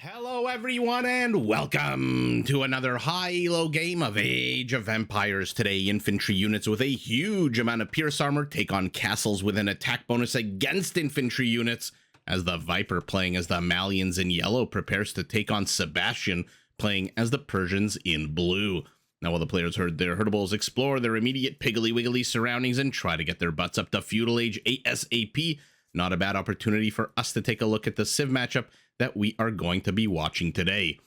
Hello everyone and welcome to another high-elo game of Age of Empires. Today, infantry units with a huge amount of pierce armor take on castles with an attack bonus against infantry units, as the Viper playing as the Malians in yellow prepares to take on Sebastian playing as the Persians in blue. Now while the players herd their herdables explore their immediate piggly-wiggly surroundings and try to get their butts up to Feudal Age ASAP, not a bad opportunity for us to take a look at the Civ matchup that we are going to be watching today.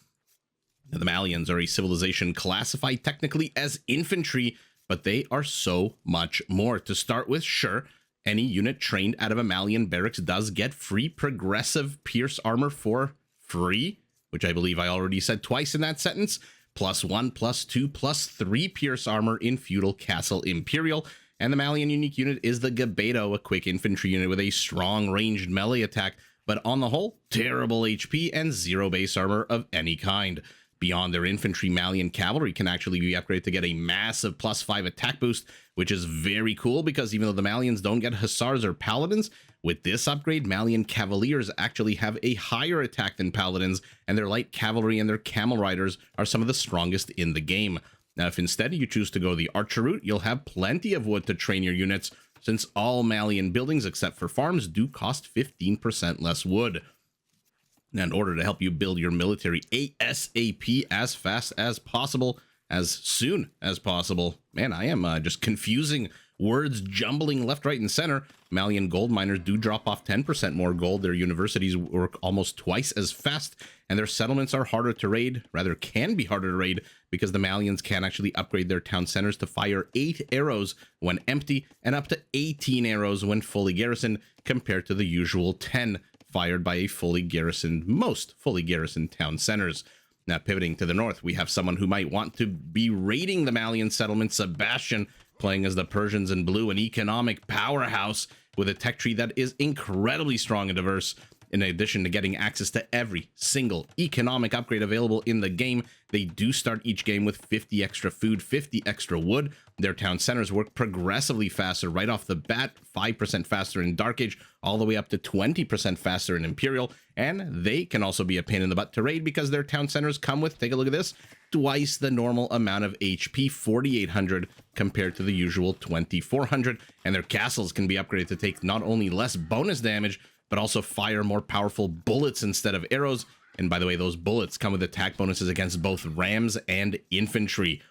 Now, the Malians are a civilization classified technically as infantry, but they are so much more. To start with, sure, any unit trained out of a Malian barracks does get free progressive pierce armor for free, which I believe I already said twice in that sentence, +1, +2, +3 pierce armor in Feudal Castle Imperial. And the Malian unique unit is the Gabeto, a quick infantry unit with a strong ranged melee attack, but on the whole, terrible HP and zero base armor of any kind. Beyond their infantry, Malian cavalry can actually be upgraded to get a massive +5 attack boost, which is very cool because even though the Malians don't get hussars or paladins, with this upgrade, Malian cavaliers actually have a higher attack than paladins, and their light cavalry and their camel riders are some of the strongest in the game. Now, if instead you choose to go the archer route, you'll have plenty of wood to train your units, since all Malian buildings except for farms do cost 15% less wood. Now, in order to help you build your military ASAP as fast as possible, as soon as possible, man, I am just confusing words, jumbling left, right, and center. Malian gold miners do drop off 10% more gold. Their universities work almost twice as fast, and their settlements are harder to raid, rather can be harder to raid, because the Malians can actually upgrade their town centers to fire 8 arrows when empty and up to 18 arrows when fully garrisoned, compared to the usual 10 fired by a most fully garrisoned town centers. Now, pivoting to the north, we have someone who might want to be raiding the Malian settlement, Sebastian, playing as the Persians in blue, an economic powerhouse with a tech tree that is incredibly strong and diverse. In addition to getting access to every single economic upgrade available in the game, they do start each game with 50 extra food, 50 extra wood. Their town centers work progressively faster right off the bat, 5% faster in Dark Age, all the way up to 20% faster in Imperial. And they can also be a pain in the butt to raid because their town centers come with, take a look at this, twice the normal amount of HP, 4,800 compared to the usual 2,400. And their castles can be upgraded to take not only less bonus damage, but also fire more powerful bullets instead of arrows. And by the way, those bullets come with attack bonuses against both rams and infantry.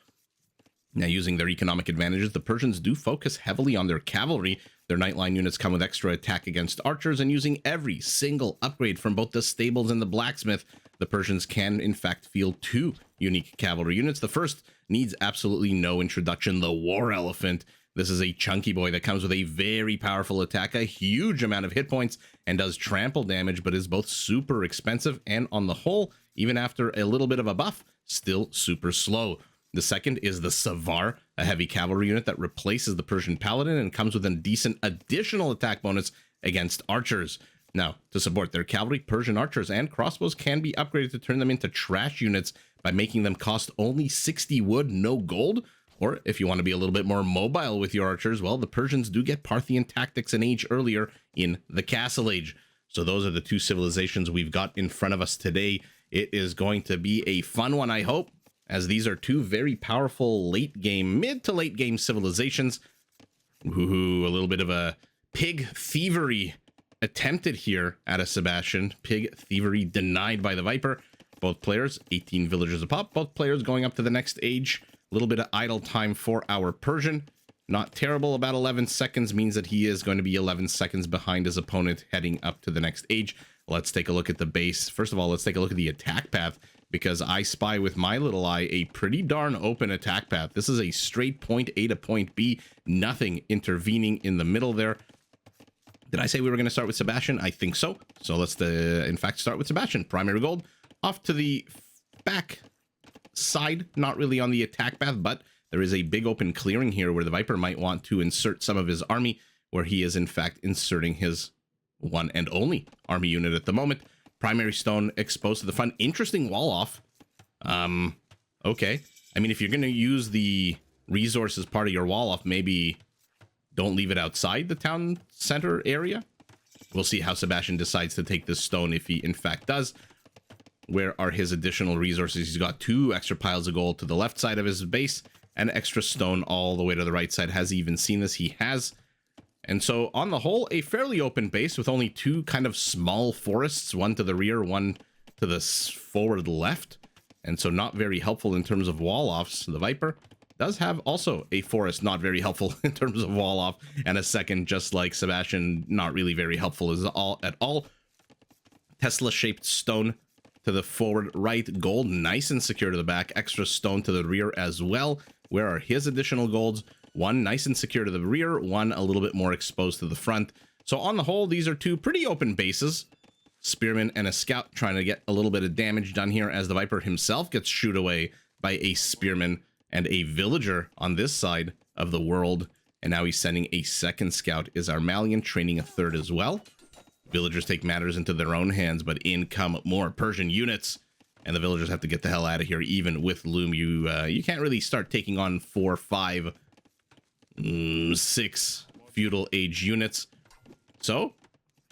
Now, using their economic advantages, the Persians do focus heavily on their cavalry. Their Nightline units come with extra attack against archers, and using every single upgrade from both the stables and the blacksmith, the Persians can, in fact, field 2 unique cavalry units. The first needs absolutely no introduction, the War Elephant. This is a chunky boy that comes with a very powerful attack, a huge amount of hit points, and does trample damage, but is both super expensive and, on the whole, even after a little bit of a buff, still super slow. The second is the Savar, a heavy cavalry unit that replaces the Persian paladin and comes with a decent additional attack bonus against archers. Now, to support their cavalry, Persian archers and crossbows can be upgraded to turn them into trash units by making them cost only 60 wood, no gold. Or if you want to be a little bit more mobile with your archers, well, the Persians do get Parthian tactics an age earlier in the Castle Age. So those are the two civilizations we've got in front of us today. It is going to be a fun one, I hope, as these are two very powerful late game, mid to late game civilizations. Ooh, a little bit of a pig thievery attempted here at a Sebastian. Pig thievery denied by the Viper. Both players, 18 villagers a pop. Both players going up to the next age. A little bit of idle time for our Persian. Not terrible. About 11 seconds means that he is going to be 11 seconds behind his opponent heading up to the next age. Let's take a look at the base. First of all, let's take a look at the attack path, because I spy with my little eye a pretty darn open attack path. This is a straight point A to point B, nothing intervening in the middle there. Did I say we were going to start with Sebastian? I think so. So let's, in fact, start with Sebastian. Primary gold off to the back side, not really on the attack path, but there is a big open clearing here where the Viper might want to insert some of his army, where he is in fact inserting his one and only army unit at the moment. Primary stone exposed to the front. Interesting wall off. Okay. I mean, if you're going to use the resource as part of your wall off, maybe don't leave it outside the town center area. We'll see how Sebastian decides to take this stone, if he in fact does. Where are his additional resources? He's got 2 extra piles of gold to the left side of his base and extra stone all the way to the right side. Has he even seen this? He has. And so on the whole, a fairly open base with only 2 kind of small forests, one to the rear, one to the forward left. And so not very helpful in terms of wall offs. The Viper does have also a forest, not very helpful in terms of wall off, and a second, just like Sebastian, not really very helpful at all. Tesla-shaped stone to the forward right, gold nice and secure to the back, extra stone to the rear as well. Where are his additional golds? 1 nice and secure to the rear, 1 a little bit more exposed to the front. So on the whole, these are 2 pretty open bases. Spearman and a scout trying to get a little bit of damage done here as the Viper himself gets shooed away by a spearman and a villager on this side of the world. And now he's sending a second scout. Is our Malian training a third as well? Villagers take matters into their own hands, but in come more Persian units. And the villagers have to get the hell out of here, even with Loom. You can't really start taking on 4, 5, 6 Feudal Age units. So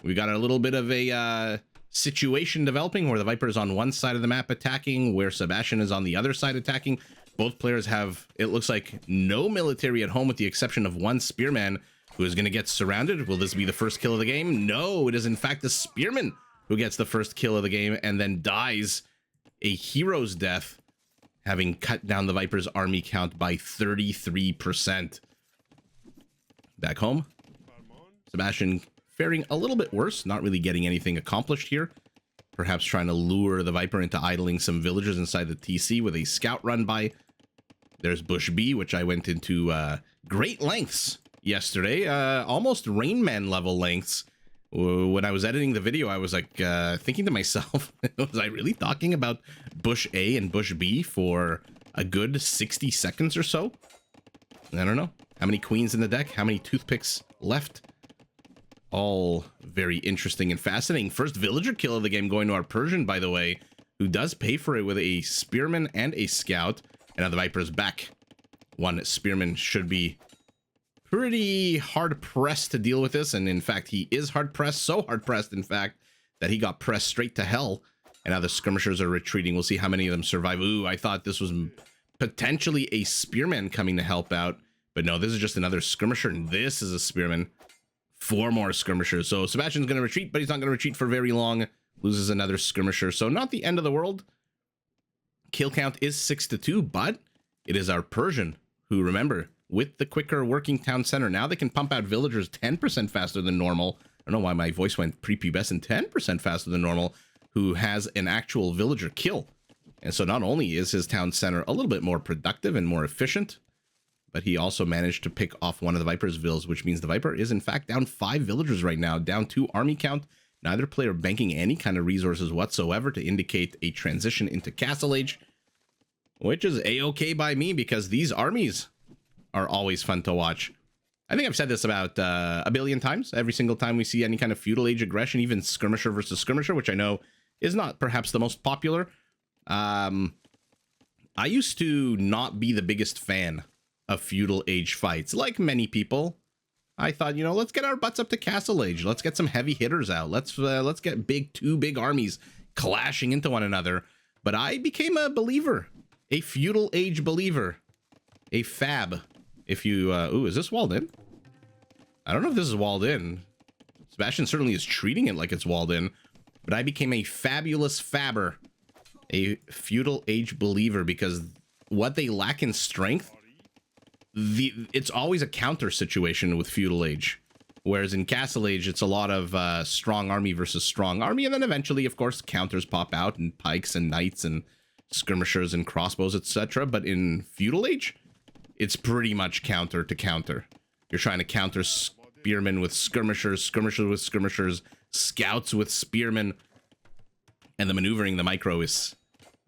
we got a little bit of a situation developing where the Viper is on one side of the map attacking, where Sebastian is on the other side attacking. Both players have, it looks like, no military at home with the exception of 1 spearman who is going to get surrounded. Will this be the first kill of the game? No, it is in fact the spearman who gets the first kill of the game and then dies a hero's death, having cut down the Viper's army count by 33%. Back home, Sebastian faring a little bit worse, not really getting anything accomplished here. Perhaps trying to lure the Viper into idling some villagers inside the TC with a scout run by. There's Bush B, which I went into great lengths yesterday, almost Rain Man level lengths. When I was editing the video, I was like thinking to myself, was I really talking about Bush A and Bush B for a good 60 seconds or so? I don't know. How many queens in the deck? How many toothpicks left? All very interesting and fascinating. First villager kill of the game going to our Persian, by the way, who does pay for it with a spearman and a scout. And now the Viper's back. 1 spearman should be pretty hard-pressed to deal with this. And in fact, he is hard-pressed. So hard-pressed, in fact, that he got pressed straight to hell. And now the skirmishers are retreating. We'll see how many of them survive. Ooh, I thought this was potentially a spearman coming to help out. But no, this is just another skirmisher. And this is a spearman. 4 more skirmishers. So Sebastian's going to retreat, but he's not going to retreat for very long. Loses another skirmisher. So not the end of the world. Kill count is 6-2, but it is our Persian who, remember, with the quicker working town center, now they can pump out villagers 10% faster than normal. I don't know why my voice went prepubescent. 10% faster than normal, who has an actual villager kill. And so not only is his town center a little bit more productive and more efficient, but he also managed to pick off one of the Viper's villas, which means the Viper is in fact down 5 villagers right now, down 2 army count. Neither player banking any kind of resources whatsoever to indicate a transition into Castle Age, which is a-okay by me because these armies are always fun to watch. I think I've said this about a billion times. Every single time we see any kind of Feudal Age aggression, even skirmisher versus skirmisher, which I know is not perhaps the most popular. I used to not be the biggest fan of Feudal Age fights, like many people. I thought, you know, let's get our butts up to Castle Age. Let's get some heavy hitters out. Let's get 2 big armies clashing into one another. But I became a believer, a Feudal Age believer, a fab. If you, ooh, is this walled in? I don't know if this is walled in. Sebastian certainly is treating it like it's walled in, but I became a fabulous fabber, a Feudal Age believer, because what they lack in strength, it's always a counter situation with Feudal Age, whereas in Castle Age it's a lot of strong army versus strong army, and then eventually, of course, counters pop out and pikes and knights and skirmishers and crossbows, etc. But in Feudal Age, it's pretty much counter to counter. You're trying to counter spearmen with skirmishers, skirmishers with skirmishers, scouts with spearmen, and the maneuvering, the micro, is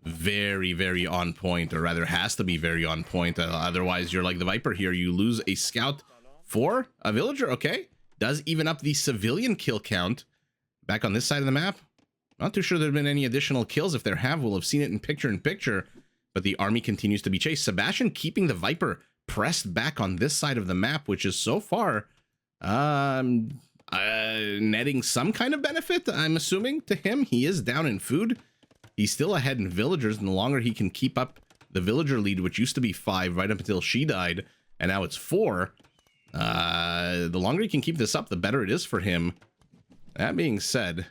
very, very on point, or rather has to be very on point. Otherwise, you're like the Viper here. You lose a scout for a villager. Okay, does even up the civilian kill count. Back on this side of the map, not too sure there have been any additional kills. If there have, we'll have seen it in picture, but the army continues to be chased. Sebastian keeping the Viper pressed back on this side of the map, which is so far netting some kind of benefit, I'm assuming, to him. He is down in food. he's still ahead in villagers, and the longer he can keep up the villager lead, which used to be 5 right up until she died, and now it's 4, the longer he can keep this up, the better it is for him. That being said,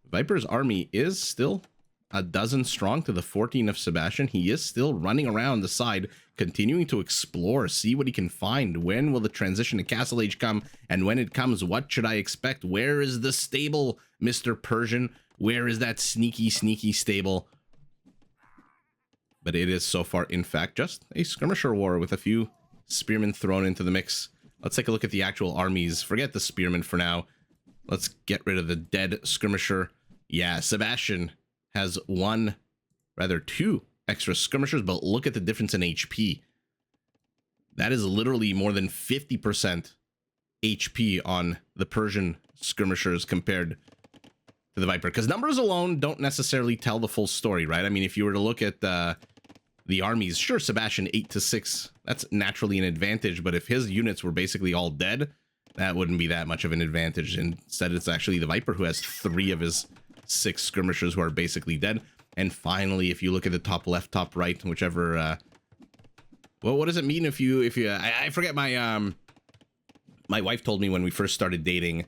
Viper's army is still a dozen strong to the 14 of Sebastian. He is still running around the side, continuing to explore, see what he can find. When will the transition to Castle Age come? And when it comes, what should I expect? Where is the stable, Mr. Persian? Where is that sneaky, sneaky stable? But it is so far, in fact, just a skirmisher war with a few spearmen thrown into the mix. Let's take a look at the actual armies. Forget the spearmen for now. Let's get rid of the dead skirmisher. Yeah, Sebastian has 2 extra skirmishers, but look at the difference in HP. That is literally more than 50% HP on the Persian skirmishers compared to the Viper. Because numbers alone don't necessarily tell the full story, right? I mean, if you were to look at the armies, sure, Sebastian 8 to 6, that's naturally an advantage, but if his units were basically all dead, that wouldn't be that much of an advantage. Instead, it's actually the Viper who has 3 of his 6 skirmishers who are basically dead. And finally, if you look at the top left, top right, whichever, well, what does it mean if you I forget. My wife told me when we first started dating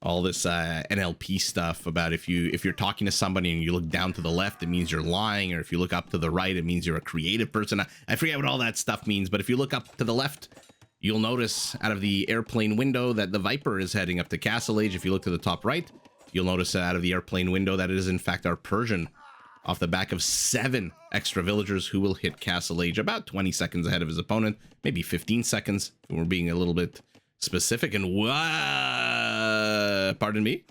all this NLP stuff about if you're talking to somebody and you look down to the left, it means you're lying, or if you look up to the right, it means you're a creative person. I forget what all that stuff means, but if you look up to the left, you'll notice out of the airplane window that the Viper is heading up to Castle Age. If you look to the top right, you'll notice out of the airplane window that it is in fact our Persian, off the back of 7 extra villagers who will hit Castle Age about 20 seconds ahead of his opponent, maybe 15 seconds if we're being a little bit specific. And pardon me?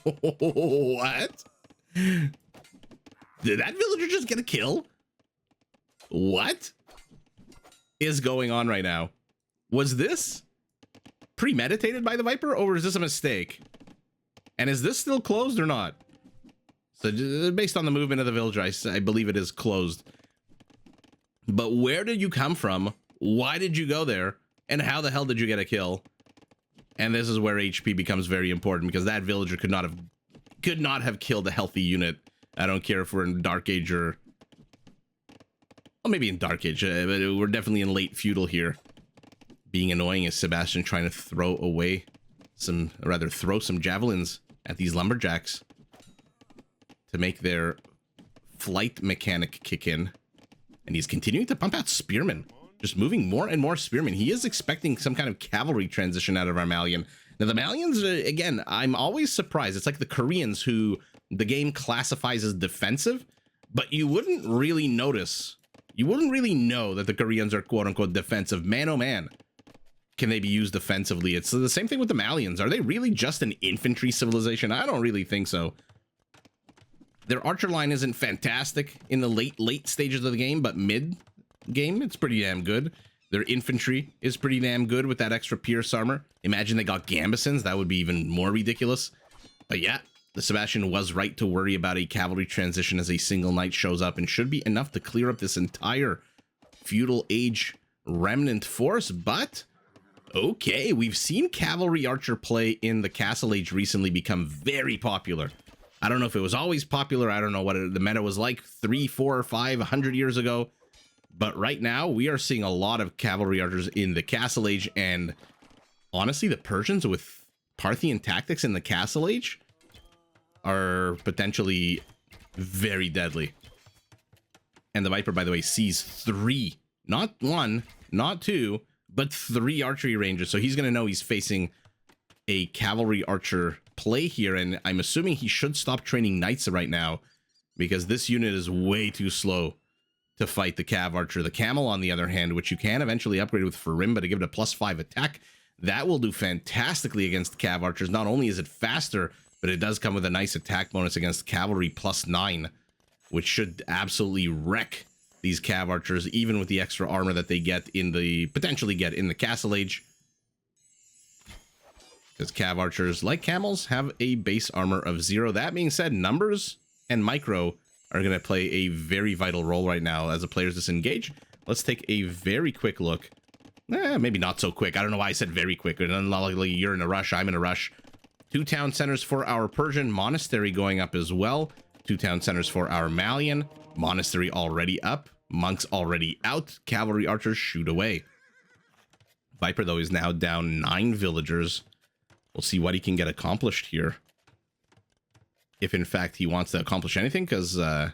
What? Did that villager just get a kill? What is going on right now? Was this premeditated by the Viper, or is this a mistake? And is this still closed or not? So based on the movement of the villager, I believe it is closed. But where did you come from? Why did you go there? And how the hell did you get a kill? And this is where HP becomes very important, because that villager could not have killed a healthy unit. I don't care if we're in Dark Age or... Well, maybe in Dark Age, but we're definitely in late Feudal here. Being annoying is Sebastian trying to throw some javelins at these lumberjacks to make their flight mechanic kick in. And he's continuing to pump out spearmen. Just moving more and more spearmen. He is expecting some kind of cavalry transition out of our Malian. Now, the Malians, again, I'm always surprised. It's like the Koreans, who the game classifies as defensive, but you wouldn't really notice. You wouldn't really know that the Koreans are quote-unquote defensive. Man, oh man, can they be used defensively? It's the same thing with the Malians. Are they really just an infantry civilization? I don't really think so. Their archer line isn't fantastic in the late stages of the game, but mid-game, it's pretty damn good. Their infantry is pretty damn good with that extra pierce armor. Imagine they got gambesons. That would be even more ridiculous. But yeah, the Sebastian was right to worry about a cavalry transition as a single knight shows up, and should be enough to clear up this entire Feudal Age remnant force. But okay, we've seen cavalry archer play in the Castle Age recently become very popular. I don't know if it was always popular. I don't know what the meta was like 3, 4, 5, 100 years ago. But right now, we are seeing a lot of cavalry archers in the Castle Age. And honestly, the Persians with Parthian tactics in the Castle Age are potentially very deadly. And the Viper, by the way, sees 3, not 1, not 2, but 3 archery ranges. So he's going to know he's facing a cavalry archer play here. And I'm assuming he should stop training knights right now, because this unit is way too slow to fight the cav archer. The camel, on the other hand, which you can eventually upgrade with Farimba to give it a +5 attack, that will do fantastically against cav archers. Not only is it faster, but it does come with a nice attack bonus against cavalry +9, which should absolutely wreck these cav archers, even with the extra armor that they get potentially get in the Castle Age. Because cav archers, like camels, have a base armor of 0. That being said, numbers and micro are going to play a very vital role right now as the players disengage. Let's take a very quick look. Maybe not so quick. I don't know why I said very quick. Unlikely you're in a rush. I'm in a rush. 2 town centers for our Persian. Monastery going up as well. 2 town centers for our Malian. Monastery already up. Monks already out. Cavalry archers shoot away. Viper, though, is now down 9 villagers. We'll see what he can get accomplished here. If, in fact, he wants to accomplish anything, because the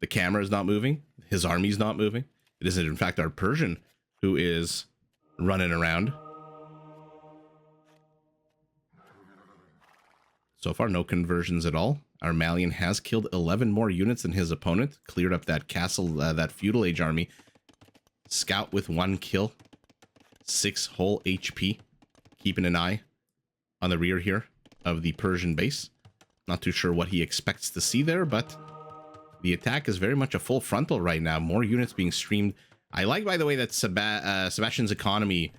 camera is not moving. His army's not moving. It isn't, in fact, our Persian who is running around. So far, no conversions at all. Our Malian has killed 11 more units than his opponent. Cleared up that castle, that Feudal Age army. Scout with 1 kill. 6 whole HP. Keeping an eye on the rear here of the Persian base. Not too sure what he expects to see there, but the attack is very much a full frontal right now. More units being streamed. I like, by the way, that Sebastian's economy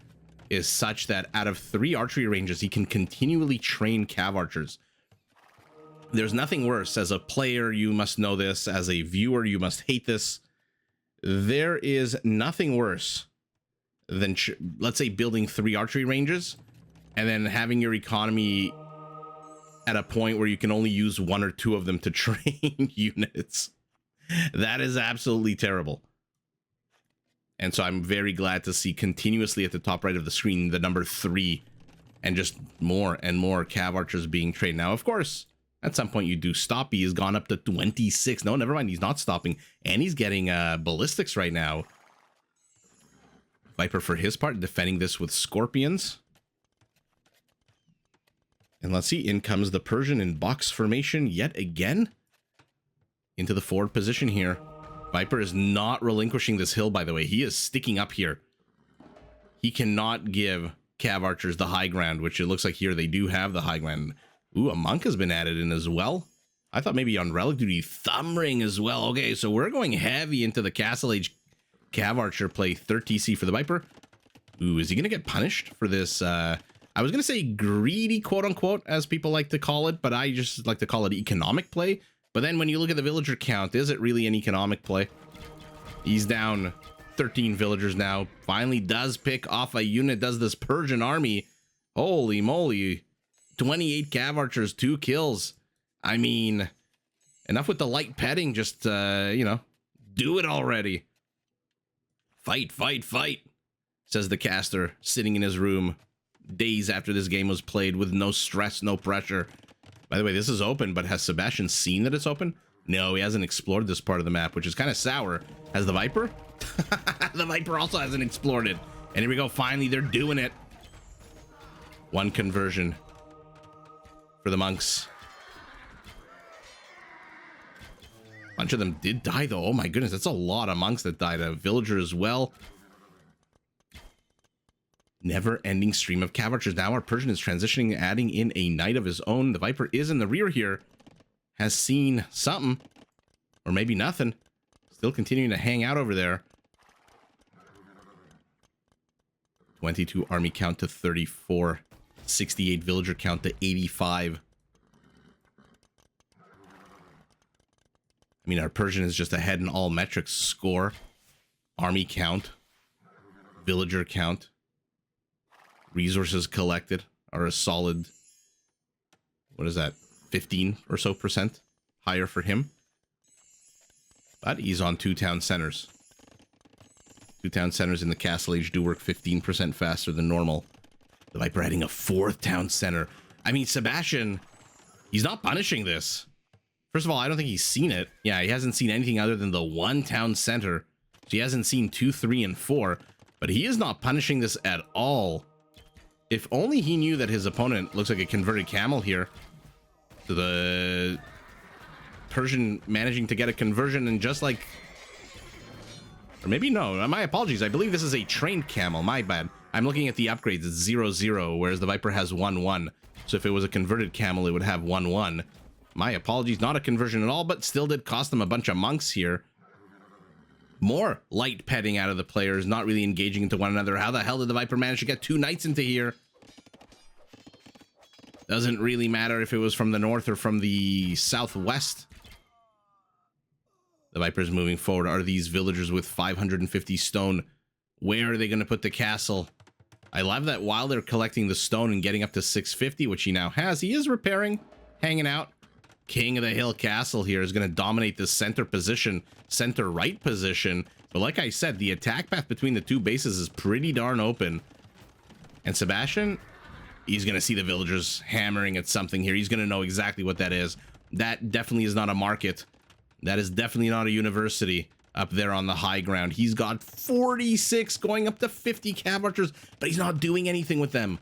is such that out of 3 archery ranges, he can continually train cav archers. There's nothing worse. As a player, you must know this. As a viewer, you must hate this. There is nothing worse than, let's say, building 3 archery ranges and then having your economy at a point where you can only use 1 or 2 of them to train units. That is absolutely terrible. And so I'm very glad to see continuously at the top right of the screen the number 3 and just more and more cav archers being trained. Now, of course, at some point you do stop. He has gone up to 26. No, never mind. He's not stopping. And he's getting ballistics right now. Viper, for his part, defending this with scorpions. And let's see. In comes the Persian in box formation yet again. Into the forward position here. Viper is not relinquishing this hill, by the way. He is sticking up here. He cannot give cav archers the high ground, which it looks like here they do have the high ground. Ooh, a monk has been added in as well. I thought maybe on relic duty, thumb ring as well. Okay, so we're going heavy into the Castle Age cav archer play. 3rd TC for the Viper. Ooh, is he going to get punished for this? I was going to say greedy, quote unquote, as people like to call it, but I just like to call it economic play. But then when you look at the villager count, is it really an economic play? He's down 13 villagers now. Finally does pick off a unit, does this Persian army. Holy moly. 28 cav archers, 2 kills. I mean, enough with the light petting. Just, you know, do it already. Fight, fight, fight, says the caster, sitting in his room days after this game was played with no stress, no pressure. By the way, this is open, but has Sebastian seen that it's open? No, he hasn't explored this part of the map, which is kind of sour. Has the Viper? The Viper also hasn't explored it. And here we go. Finally, they're doing it. 1 conversion for the monks. A bunch of them did die, though. Oh my goodness, that's a lot of monks that died. A villager as well. Never-ending stream of cav archers. Now our Persian is transitioning, adding in a knight of his own. The Viper is in the rear here. Has seen something. Or maybe nothing. Still continuing to hang out over there. 22 army count to 34. 68 villager count to 85. I mean, our Persian is just ahead in all metrics. Score, army count, villager count, resources collected are a solid, what is that, 15 or so % higher for him. But he's on 2 town centers. 2 town centers in the Castle Age do work 15% faster than normal. The Viper adding a 4th town center. I mean, Sebastian, he's not punishing this. First of all, I don't think he's seen it. Yeah, he hasn't seen anything other than the 1 town center. So he hasn't seen 2, 3, and 4. But he is not punishing this at all. If only he knew that his opponent looks like a converted camel here. To the Persian managing to get a conversion and just like... Or maybe no, my apologies. I believe this is a trained camel, my bad. I'm looking at the upgrades, it's 0-0, whereas the Viper has 1-1. So if it was a converted camel, it would have 1-1. My apologies, not a conversion at all, but still did cost them a bunch of monks here. More light petting out of the players, not really engaging into one another. How the hell did the Viper manage to get 2 knights into here? Doesn't really matter if it was from the north or from the southwest. The Viper's moving forward. Are these villagers with 550 stone? Where are they going to put the castle? I love that while they're collecting the stone and getting up to 650, which he now has, he is repairing, hanging out. King of the Hill Castle here is going to dominate this center position, center right position. But like I said, the attack path between the two bases is pretty darn open. And Sebastian, he's going to see the villagers hammering at something here. He's going to know exactly what that is. That definitely is not a market. That is definitely not a university up there on the high ground. He's got 46 going up to 50 cav archers, but he's not doing anything with them.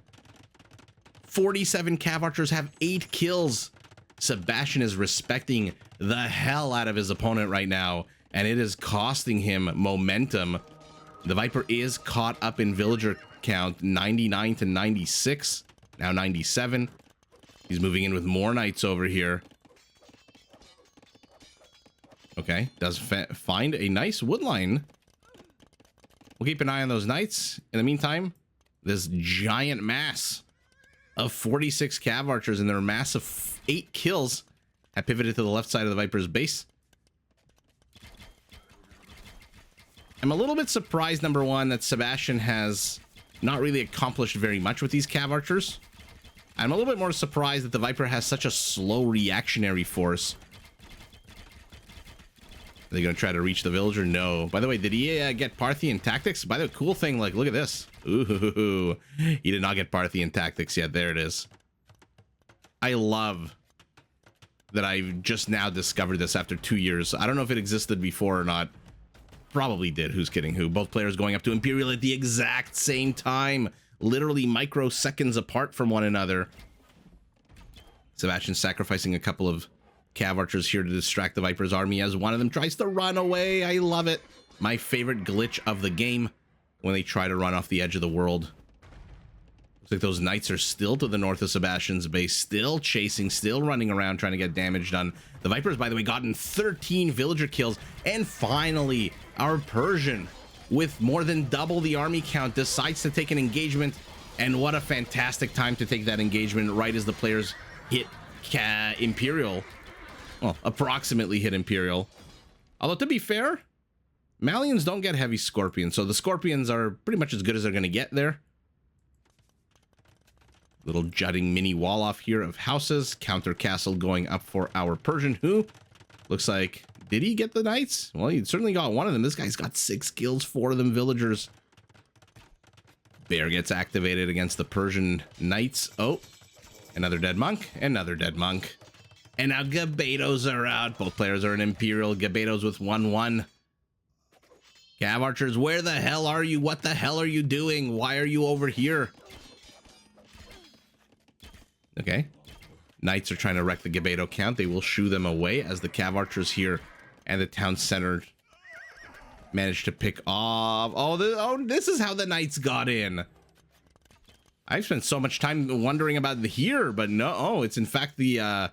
47 cav archers have 8 kills. Sebastian is respecting the hell out of his opponent right now, and it is costing him momentum. The Viper is caught up in villager count, 99 to 96, now 97. He's moving in with more knights over here. Okay, does find a nice wood line. We'll keep an eye on those knights. In the meantime, this giant mass of 46 cav archers and their mass of 8 kills have pivoted to the left side of the Viper's base. I'm a little bit surprised, number one, that Sebastian has not really accomplished very much with these cav archers. I'm a little bit more surprised that the Viper has such a slow reactionary force. Are they going to try to reach the villager? No. By the way, did he get Parthian tactics? By the way, cool thing, like, look at this. Ooh, he did not get Parthian tactics yet. There it is. I love that I've just now discovered this after 2 years. I don't know if it existed before or not. Probably did. Who's kidding who? Both players going up to Imperial at the exact same time. Literally microseconds apart from one another. Sebastian sacrificing a couple of cav archers here to distract the Viper's army as one of them tries to run away. I love it. My favorite glitch of the game, when they try to run off the edge of the world. Looks like those knights are still to the north of Sebastian's base, still chasing, still running around trying to get damage done. The Vipers, by the way, gotten 13 villager kills, and finally our Persian, with more than double the army count, decides to take an engagement. And what a fantastic time to take that engagement right as the players hit Imperial. Well, approximately hit Imperial. Although, to be fair, Malians don't get heavy Scorpions, so the Scorpions are pretty much as good as they're going to get there. Little jutting mini wall off here of houses. Counter castle going up for our Persian, who looks like... Did he get the knights? Well, he certainly got one of them. This guy's got 6 kills, 4 of them villagers. Bear gets activated against the Persian knights. Oh, another dead monk, another dead monk. And now Gabetos are out. Both players are in Imperial. Gabetos with 1-1. Cav archers, where the hell are you? What the hell are you doing? Why are you over here? Okay. Knights are trying to wreck the Gabeto count. They will shoo them away as the cav archers here and the town center managed to pick off. Oh, this is how the knights got in. I've spent so much time wondering about the here, but no. Oh, it's in fact the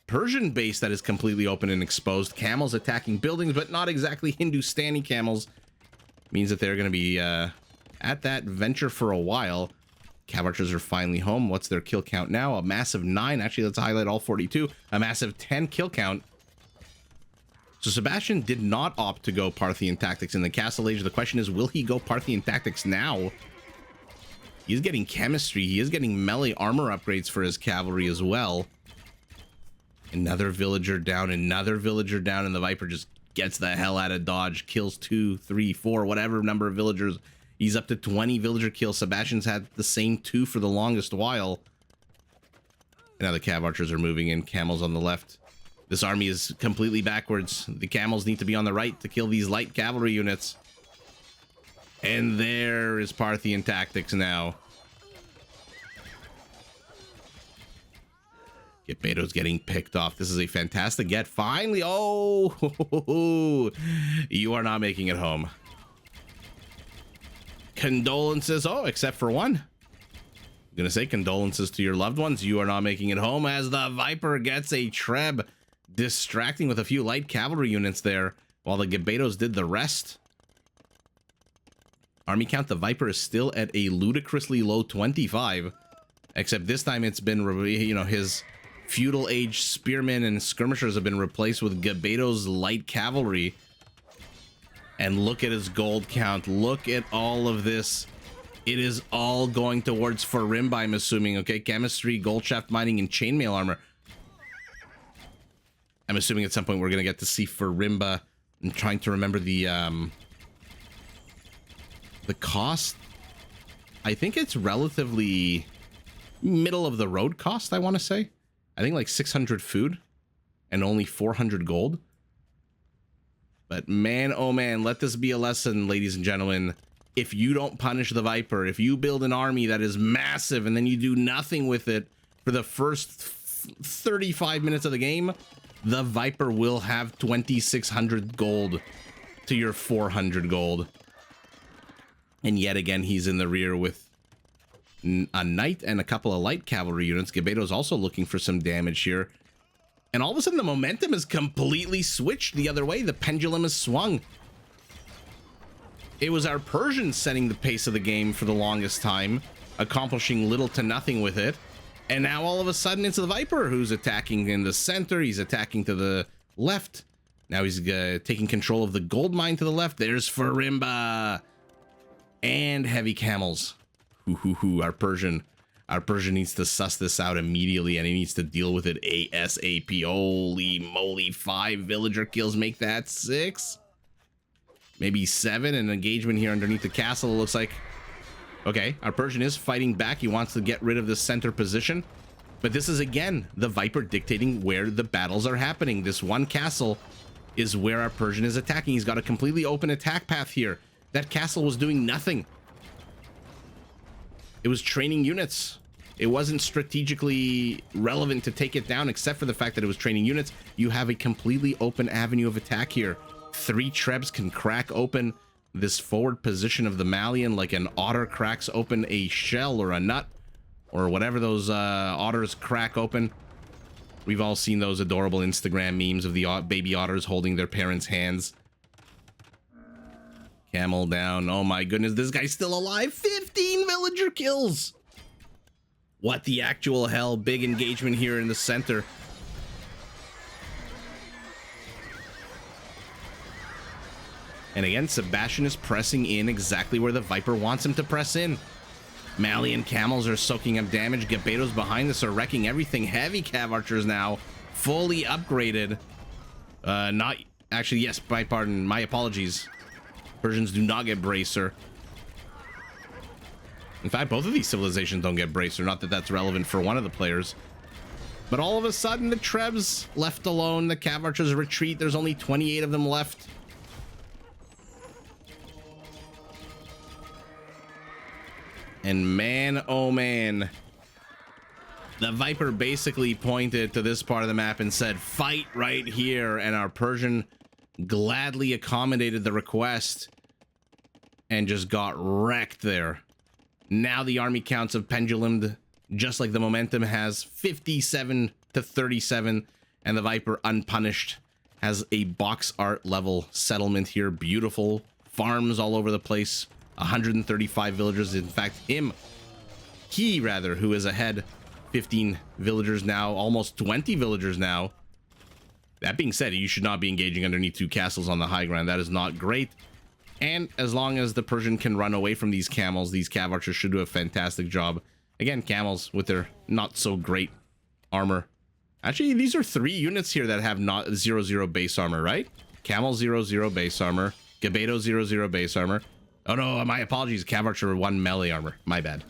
Persian base that is completely open and exposed. Camels attacking buildings, but not exactly Hindustani camels. Means that they're going to be at that venture for a while. Cav archers are finally home. What's their kill count now? A massive 9. Actually, let's highlight all 42. A massive 10 kill count. So Sebastian did not opt to go Parthian tactics in the Castle Age. The question is, will he go Parthian tactics now? He's getting chemistry. He is getting melee armor upgrades for his cavalry as well. Another villager down, and the Viper just gets the hell out of Dodge. Kills 2, 3, 4, whatever number of villagers. He's up to 20 villager kills. Sebastian's had the same 2 for the longest while. And now the cav archers are moving in. Camels on the left. This army is completely backwards. The camels need to be on the right to kill these light cavalry units. And there is Parthian tactics now. Gepeto's getting picked off. This is a fantastic get. Finally, oh, you are not making it home. Condolences. Oh, except for one. I'm gonna say condolences to your loved ones. You are not making it home as the Viper gets a Treb, distracting with a few light cavalry units there while the Gabetos did the rest. Army count, the Viper is still at a ludicrously low 25, except this time it's been, you know, his Feudal Age spearmen and skirmishers have been replaced with Gabetos light cavalry. And look at his gold count. Look at all of this. It is all going towards Farimba, I'm assuming. Okay, chemistry, gold shaft mining, and chainmail armor. I'm assuming at some point we're going to get to see Farimba. I'm trying to remember the cost. I think it's relatively middle of the road cost, I want to say. I think like 600 food and only 400 gold. But man, oh man, let this be a lesson, ladies and gentlemen. If you don't punish the Viper, if you build an army that is massive and then you do nothing with it for the first 35 minutes of the game, the Viper will have 2,600 gold to your 400 gold. And yet again, he's in the rear with a knight and a couple of light cavalry units. Gebeto's also looking for some damage here. And all of a sudden, the momentum has completely switched the other way. The pendulum has swung. It was our Persians setting the pace of the game for the longest time, accomplishing little to nothing with it. And now all of a sudden, it's the Viper who's attacking in the center. He's attacking to the left. Now he's taking control of the gold mine to the left. There's Farimba. And heavy camels. Our Persian needs to suss this out immediately, and he needs to deal with it ASAP. Holy moly, 5 villager kills make that 6. Maybe 7. An engagement here underneath the castle, it looks like. Okay, our Persian is fighting back. He wants to get rid of the center position. But this is, again, the Viper dictating where the battles are happening. This one castle is where our Persian is attacking. He's got a completely open attack path here. That castle was doing nothing. It was training units. It wasn't strategically relevant to take it down, except for the fact that it was training units. You have a completely open avenue of attack here. 3 Trebs can crack open this forward position of the Malian like an otter cracks open a shell or a nut or whatever those otters crack open. We've all seen those adorable Instagram memes of the baby otters holding their parents' hands. Camel down. Oh my goodness, this guy's still alive. 15 villager kills. What the actual hell? Big engagement here in the center. And again, Sebastian is pressing in exactly where the Viper wants him to press in. Malian camels are soaking up damage. Gebeto's behind this are wrecking everything. Heavy cav archers now fully upgraded. Not actually, yes, my pardon, my apologies. Persians do not get bracer. In fact, both of these civilizations don't get bracer. Not that that's relevant for one of the players. But all of a sudden, the Trebs left alone. The cav archers retreat. There's only 28 of them left. And man, oh man, the Viper basically pointed to this part of the map and said, fight right here. And our Persian gladly accommodated the request and just got wrecked there. Now the army counts have pendulumed, just like the momentum has, 57 to 37. And the Viper, unpunished, has a box art level settlement here. Beautiful farms all over the place. 135 villagers. In fact, he who is ahead, 15 villagers now, almost 20 villagers now. That being said, you should not be engaging underneath 2 castles on the high ground. That is not great. And as long as the Persian can run away from these camels, these cav archers should do a fantastic job. Again, camels with their not so great armor. Actually, these are 3 units here that have not 0-0 base armor, right? Camel 0-0 base armor, Gebeto 0-0 base armor. Oh no, my apologies. Cav archer 1 melee armor. My bad.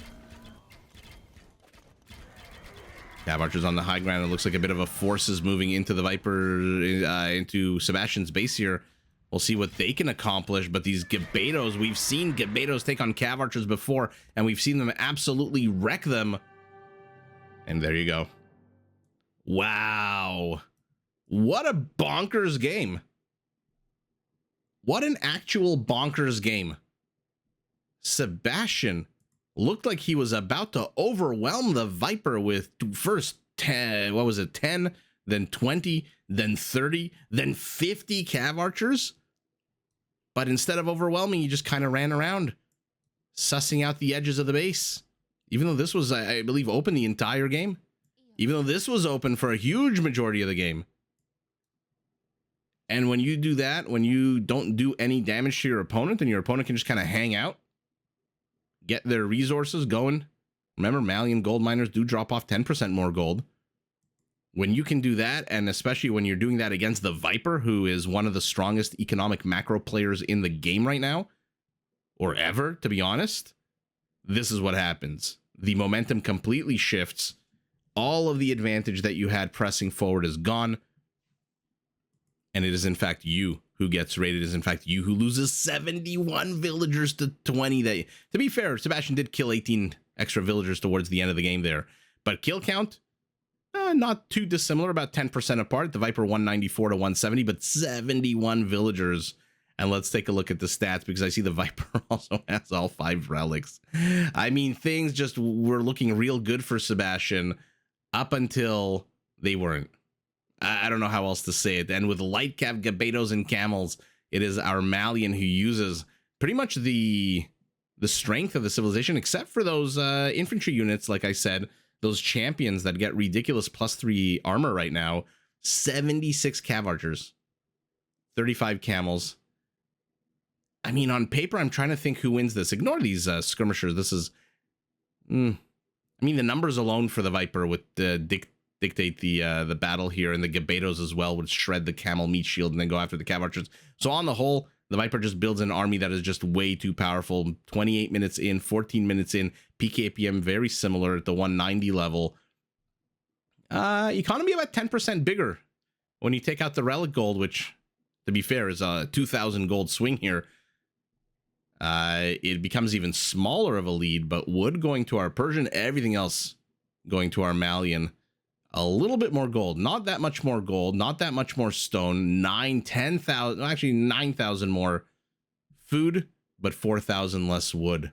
Cav archers on the high ground. It looks like a bit of a force is moving into the Viper, into Sebastian's base here. We'll see what they can accomplish. But these Gebetos, we've seen Gebetos take on cav archers before, and we've seen them absolutely wreck them. And there you go. Wow. What a bonkers game. What an actual bonkers game. Sebastian looked like he was about to overwhelm the Viper with first 10, what was it, 10, then 20, then 30, then 50 cav archers. But instead of overwhelming, he just kind of ran around, sussing out the edges of the base. Even though this was, I believe, open the entire game. Even though this was open for a huge majority of the game. And when you do that, when you don't do any damage to your opponent, and your opponent can just kind of hang out, get their resources going. Remember, Malian gold miners do drop off 10% more gold. When you can do that, and especially when you're doing that against the Viper, who is one of the strongest economic macro players in the game right now, or ever, to be honest, this is what happens. The momentum completely shifts. All of the advantage that you had pressing forward is gone. And it is, in fact, you who gets raided. It is, in fact, you who loses 71 villagers to 20. To be fair, Sebastian did kill 18 extra villagers towards the end of the game there. But kill count, not too dissimilar, about 10% apart. The Viper 194 to 170, but 71 villagers. And let's take a look at the stats, because I see the Viper also has all 5 relics. I mean, things just were looking real good for Sebastian up until they weren't. I don't know how else to say it. And with light cav, Gabetos, and camels, it is our Malian who uses pretty much the strength of the civilization, except for those infantry units, like I said, those champions that get ridiculous +3 armor right now. 76 cav archers, 35 camels. I mean, on paper, I'm trying to think who wins this. Ignore these skirmishers. This is, I mean, the numbers alone for the Viper would dictate the battle here, and the Gabetos as well would shred the camel meat shield and then go after the cav archers. So on the whole, the Viper just builds an army that is just way too powerful. 28 minutes in, 14 minutes in, PKPM very similar at the 190 level. Economy about 10% bigger when you take out the relic gold, which, to be fair, is a 2,000 gold swing here. It becomes even smaller of a lead, but wood going to our Persian, everything else going to our Malian. A little bit more gold, not that much more gold, not that much more stone, 10,000, actually 9,000 more food, but 4,000 less wood.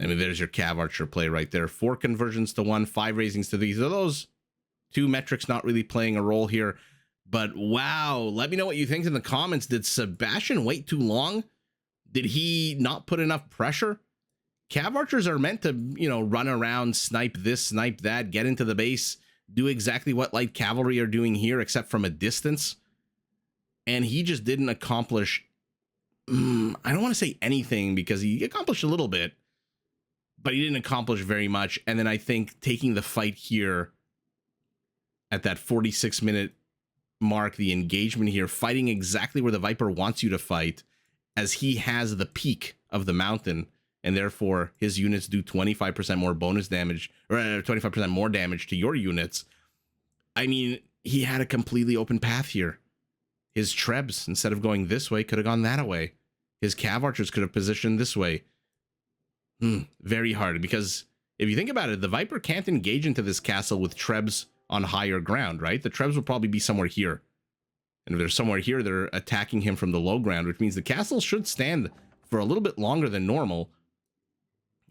I mean, there's your cav archer play right there. 4 conversions to 1, 5 raisings to these. Are those 2 metrics not really playing a role here? But wow, let me know what you think in the comments. Did Sebastian wait too long? Did he not put enough pressure? Cav archers are meant to, run around, snipe this, snipe that, get into the base, do exactly what light cavalry are doing here, except from a distance. And he just didn't accomplish, I don't want to say anything, because he accomplished a little bit, but he didn't accomplish very much. And then I think taking the fight here at that 46-minute mark, the engagement here, fighting exactly where the Viper wants you to fight, as he has the peak of the mountain, and therefore his units do 25% more bonus damage, or 25% more damage to your units. I mean, he had a completely open path here. His Trebs, instead of going this way, could have gone that way. His cav archers could have positioned this way. Very hard, because if you think about it, the Viper can't engage into this castle with Trebs on higher ground, right? The Trebs will probably be somewhere here. And if they're somewhere here, they're attacking him from the low ground, which means the castle should stand for a little bit longer than normal,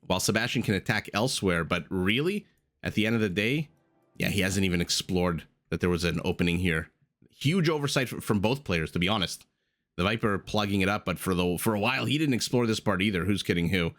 while Sebastian can attack elsewhere. But really, at the end of the day, yeah, he hasn't even explored that there was an opening here. Huge oversight from both players, to be honest. The Viper plugging it up, but for a while, he didn't explore this part either. Who's kidding who?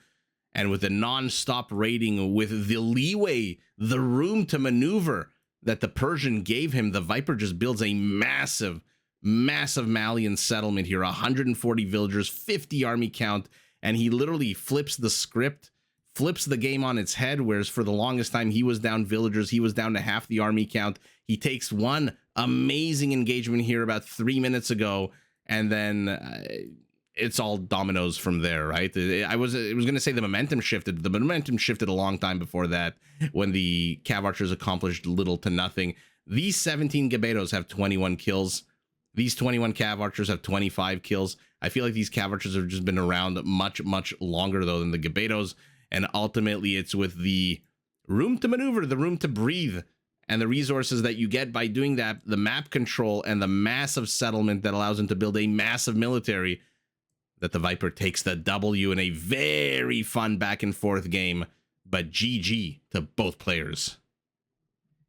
And with the non-stop raiding, with the leeway, the room to maneuver that the Persian gave him, the Viper just builds a massive Malian settlement here. 140 villagers, 50 army count, and he literally flips the script, flips the game on its head, whereas for the longest time he was down villagers, he was down to half the army count. He takes one amazing engagement here about 3 minutes ago, and then it's all dominoes from there, right? It was going to say the momentum shifted. The momentum shifted a long time before that, when the cav archers accomplished little to nothing. These 17 Gabetos have 21 kills. These 21 cav archers have 25 kills. I feel like these cav archers have just been around much longer, though, than the Gabetos. And ultimately, it's with the room to maneuver, the room to breathe, and the resources that you get by doing that, the map control and the massive settlement that allows him to build a massive military, that the Viper takes the W in a very fun back and forth game. But GG to both players.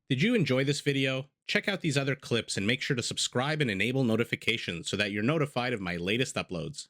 Did you enjoy this video? Check out these other clips and make sure to subscribe and enable notifications so that you're notified of my latest uploads.